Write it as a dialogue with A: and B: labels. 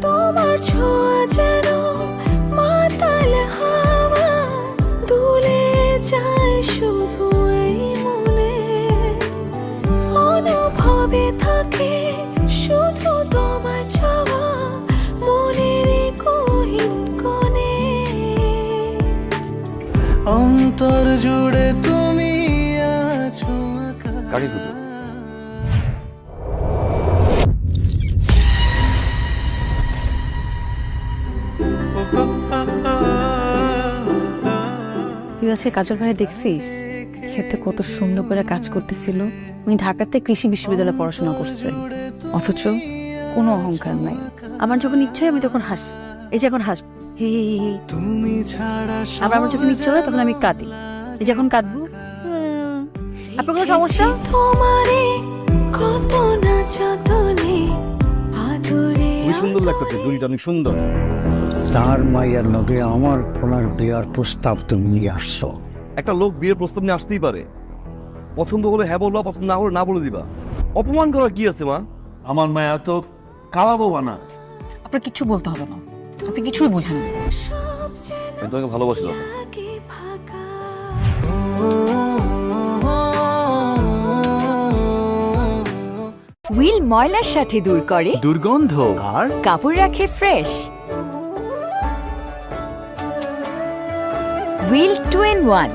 A: তোমার ছোঁয়া যেন মাতাল হাওয়া, দুলে যায় শুধু এই মনে, অনুভবে থাকে শুধু তোমার চাওয়া মনের গহীন কোণে।
B: অন্তর জুড়ে তুমি আছো।
C: কাকে খুঁজো?
D: তুই আজকে কাজল ভাই দেখছিস খেতে কত সুন্দর করে কাজ করতেছিল। উনি ঢাকাতে কৃষি বিশ্ববিদ্যালয়ে পড়াশোনা করছে, অথচ কোনো অহংকার নাই। আমার যখন ইচ্ছে হয় আমি তখন হাসি, এই যে এখন হাসব হি হি হি হি।
B: তুমি ছাড়া
D: আবার আমার যখন ইচ্ছে হয় তখন আমি কাঁদি, এই যে এখন কাঁদবো। আপনার কোনো সমস্যা?
A: তোমারে কত না যতনে আদরে
C: খুবই সুন্দর লাগতেছে, জুড়িটা অনেক সুন্দর।
E: তার মায়ের লগে আমার ওনার বিয়ার প্রস্তাব তুমি নিয়ে আসছো।
C: একটা লোক বিয়ের প্রস্তাব নিয়ে আসতেই পারে, পছন্দ হলে হ্যাঁ বলবা, পছন্দ না হলে না বলে দিবা। অপমান করার কি আছে মা?
F: আমার মায়া তো কালাবো না।
D: আপনার কিচ্ছু বলতে হবে না, আপনি কিছুই বুঝেন না।
A: সব যেন
C: আমি তোমাকে ভালোবাসিলাম।
A: লাগে ফাঁকা।
G: হুইল ময়লার সাথে দূর করে
H: দুর্গন্ধ আর
G: কাপড় রাখে ফ্রেশ। Wheel 2 in 1